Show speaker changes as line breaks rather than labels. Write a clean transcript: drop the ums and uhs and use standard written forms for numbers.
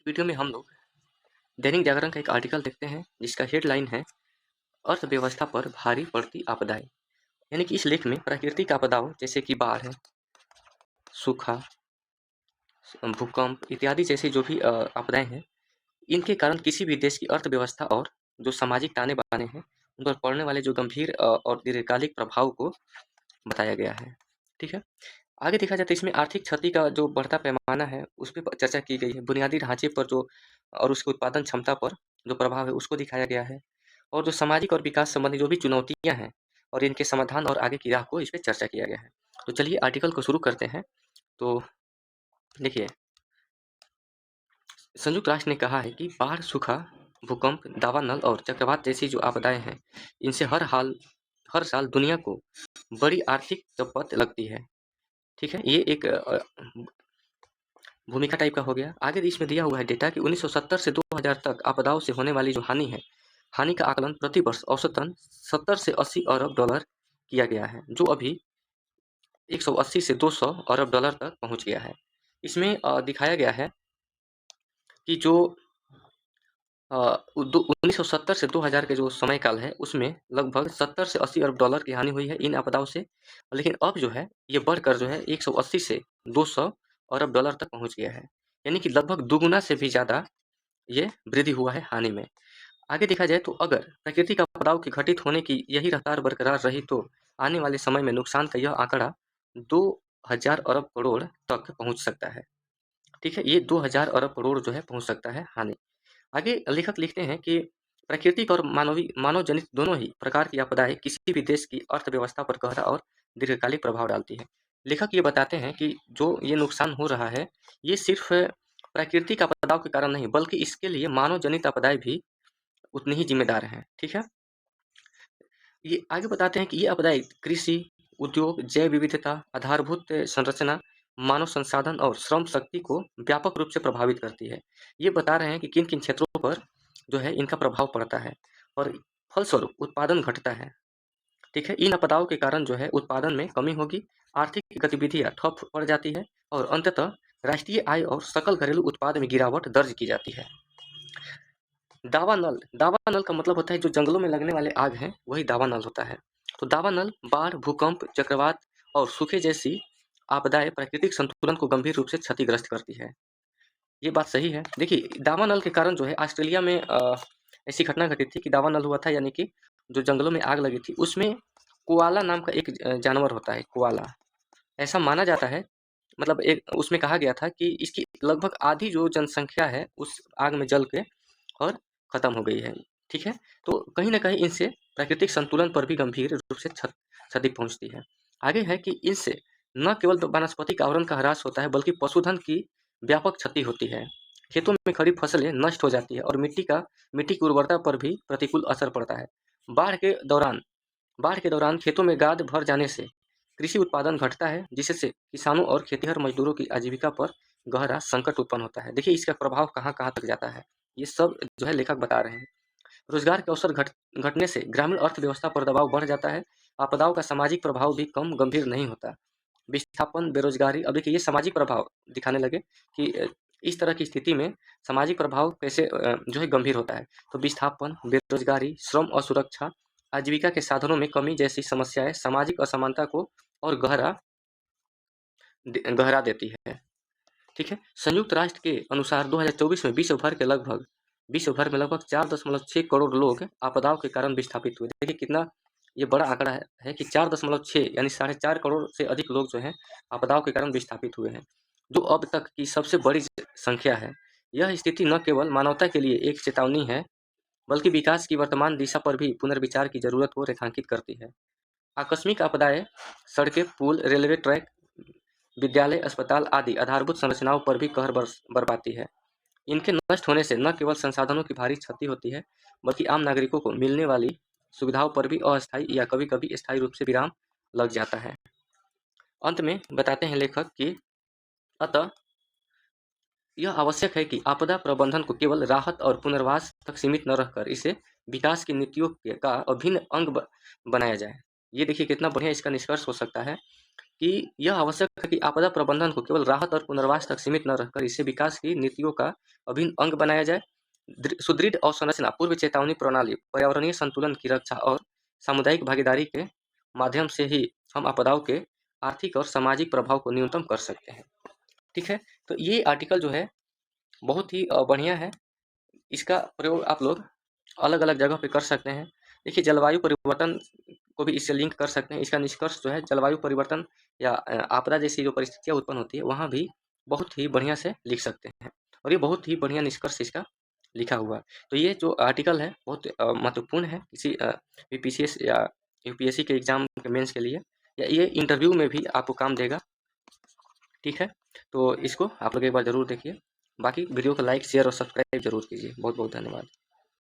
Video में हम लोग दैनिक जागरण का एक आर्टिकल देखते हैं जिसका हेडलाइन है अर्थव्यवस्था पर भारी पड़ती आपदाएं। यानी कि इस लेख में प्राकृतिक आपदाओं जैसे कि बाढ़ है, सूखा, भूकंप इत्यादि जैसी जो भी आपदाएं हैं, इनके कारण किसी भी देश की अर्थव्यवस्था और जो सामाजिक ताने बाने हैं उन पर पड़ने वाले जो गंभीर और दीर्घकालिक प्रभाव को बताया गया है। ठीक है, आगे देखा जाए तो इसमें आर्थिक क्षति का जो बढ़ता पैमाना है उस पर चर्चा की गई है। बुनियादी ढांचे पर जो और उसके उत्पादन क्षमता पर जो प्रभाव है उसको दिखाया गया है, और जो सामाजिक और विकास संबंधी जो भी चुनौतियां हैं और इनके समाधान और आगे की राह को इस पर चर्चा किया गया है। तो चलिए आर्टिकल को शुरू करते हैं। तो देखिए, संयुक्त राष्ट्र ने कहा है कि बाढ़, सूखा, भूकंप, दावानल और चक्रवात जैसी जो आपदाएं हैं इनसे हर साल दुनिया को बड़ी आर्थिक चौपट लगती है। ठीक है, ये एक भूमिका टाइप का हो गया। आगे इसमें दिया हुआ है डेटा कि 1970 से 2000 तक आपदाओं से होने वाली जो हानि है, हानि का आकलन प्रति वर्ष औसतन 70 से 80 अरब डॉलर किया गया है, जो अभी 180 से 200 अरब डॉलर तक पहुंच गया है। इसमें दिखाया गया है कि जो 1970 से 2000 के जो समय काल है उसमें लगभग 70 से 80 अरब डॉलर की हानि हुई है इन आपदाओं से। लेकिन अब जो है ये बढ़कर जो है 180 से 200 अरब डॉलर तक पहुंच गया है, यानी कि लगभग दुगुना से भी ज़्यादा ये वृद्धि हुआ है हानि में। आगे देखा जाए तो अगर प्राकृतिक आपदाओं के घटित होने की यही रफ्तार बरकरार रही तो आने वाले समय में नुकसान का यह आंकड़ा 2000 अरब करोड़ तक पहुंच सकता है। ठीक है, ये 2000 अरब करोड़ जो है पहुंच सकता है हानि। आगे लेखक लिखते हैं कि प्राकृतिक और मानव जनित दोनों ही प्रकार की आपदाएं किसी भी देश की अर्थव्यवस्था पर गहरा और दीर्घकालिक प्रभाव डालती है। लेखक ये बताते हैं कि जो ये नुकसान हो रहा है ये सिर्फ प्राकृतिक आपदाओं के कारण नहीं बल्कि इसके लिए मानव जनित आपदाएं भी उतनी ही जिम्मेदार हैं। ठीक है, ये आगे बताते हैं कि ये आपदाएं कृषि, उद्योग, जैव विविधता, आधारभूत संरचना, मानव संसाधन और श्रम शक्ति को व्यापक रूप से प्रभावित करती है। ये बता रहे हैं कि किन किन क्षेत्रों पर जो है इनका प्रभाव पड़ता है और फलस्वरूप उत्पादन घटता है। ठीक है, इन आपदाओं के कारण जो है उत्पादन में कमी होगी, आर्थिक गतिविधियां ठप पड़ जाती है और अंततः राष्ट्रीय आय और सकल घरेलू उत्पाद में गिरावट दर्ज की जाती है। दावानल का मतलब होता है जो जंगलों में लगने वाले आग हैं वही दावानल होता है। तो दावानल बाढ़, भूकंप, चक्रवात और सूखे जैसी आपदाएं प्राकृतिक संतुलन को गंभीर रूप से क्षतिग्रस्त करती है। ये बात सही है। देखिए, दावानल के कारण जो है ऑस्ट्रेलिया में ऐसी घटना घटी थी कि दावानल हुआ था, यानी कि जो जंगलों में आग लगी थी उसमें कोआला नाम का एक जानवर होता है, कोआला। ऐसा माना जाता है, मतलब एक उसमें कहा गया था कि इसकी लगभग आधी जो जनसंख्या है उस आग में जल के और खत्म हो गई है। ठीक है, तो कहीं ना कहीं इनसे प्राकृतिक संतुलन पर भी गंभीर रूप से क्षति पहुंचती है। आगे है कि इनसे न केवल वनस्पतिक आवरण का ह्रास होता है बल्कि पशुधन की व्यापक क्षति होती है। खेतों में खड़ी फसलें नष्ट हो जाती है और मिट्टी की उर्वरता पर भी प्रतिकूल असर पड़ता है। बाढ़ के दौरान खेतों में गाद भर जाने से कृषि उत्पादन घटता है, जिससे किसानों और खेतीहर मजदूरों की आजीविका पर गहरा संकट उत्पन्न होता है। देखिए, इसका प्रभाव कहाँ कहाँ तक जाता है, ये सब जो है लेखक बता रहे हैं। रोजगार के अवसर घटने से ग्रामीण अर्थव्यवस्था पर दबाव बढ़ जाता है। आपदाओं का सामाजिक प्रभाव भी कम गंभीर नहीं होता। विस्थापन, बेरोजगारी, अब देखिए ये सामाजिक प्रभाव दिखाने लगे कि इस तरह की स्थिति में सामाजिक प्रभाव कैसे जो है गंभीर होता है। तो विस्थापन, बेरोजगारी, श्रम असुरक्षा, आजीविका के साधनों में कमी जैसी समस्याएं सामाजिक असमानता को और गहरा देती है। ठीक है, संयुक्त राष्ट्र के अनुसार 2024 में विश्व भर में लगभग 4.6 करोड़ लोग आपदाओं के कारण विस्थापित हुए। देखिए कितना ये बड़ा आंकड़ा है कि 4.6 यानी 4.5 करोड़ से अधिक लोग जो हैं आपदाओं के कारण विस्थापित हुए हैं, जो अब तक की सबसे बड़ी संख्या है। यह स्थिति न केवल मानवता के लिए एक चेतावनी है बल्कि विकास की वर्तमान दिशा पर भी पुनर्विचार की जरूरत को रेखांकित करती है। आकस्मिक आपदाएं सड़कें, पुल, रेलवे ट्रैक, विद्यालय, अस्पताल आदि आधारभूत संरचनाओं पर भी कहर बरपाती है। इनके नष्ट होने से न केवल संसाधनों की भारी क्षति होती है बल्कि आम नागरिकों को मिलने वाली सुविधाओं पर भी अस्थायी या कभी कभी स्थायी रूप से विराम लग जाता है। अंत में बताते हैं लेखक कि अतः यह आवश्यक है कि आपदा प्रबंधन को केवल राहत और पुनर्वास तक सीमित न रहकर इसे विकास की नीतियों का अभिन्न अंग बनाया जाए। ये देखिए कितना बढ़िया इसका निष्कर्ष हो सकता है कि यह आवश्यक है कि आपदा प्रबंधन को केवल राहत और पुनर्वास तक सीमित न रहकर इसे विकास की नीतियों का अभिन्न अंग बनाया जाए। सुदृढ़ अवसंरचना, पूर्व चेतावनी प्रणाली, पर्यावरणीय संतुलन की रक्षा और सामुदायिक भागीदारी के माध्यम से ही हम आपदाओं के आर्थिक और सामाजिक प्रभाव को न्यूनतम कर सकते हैं। ठीक है, तो ये आर्टिकल जो है बहुत ही बढ़िया है। इसका प्रयोग आप लोग अलग अलग जगह पे कर सकते हैं। देखिए, जलवायु परिवर्तन को भी इससे लिंक कर सकते हैं। इसका निष्कर्ष जो है, जलवायु परिवर्तन या आपदा जैसी जो परिस्थितियाँ उत्पन्न होती है, वहाँ भी बहुत ही बढ़िया से लिख सकते हैं और ये बहुत ही बढ़िया निष्कर्ष इसका लिखा हुआ है। तो ये जो आर्टिकल है बहुत महत्वपूर्ण है किसी बीपीसीएस या यूपीएससी के एग्जाम के मेंस के लिए, या ये इंटरव्यू में भी आपको काम देगा। ठीक है, तो इसको आप लोग एक बार ज़रूर देखिए। बाकी वीडियो को लाइक, शेयर और सब्सक्राइब जरूर कीजिए। बहुत बहुत धन्यवाद।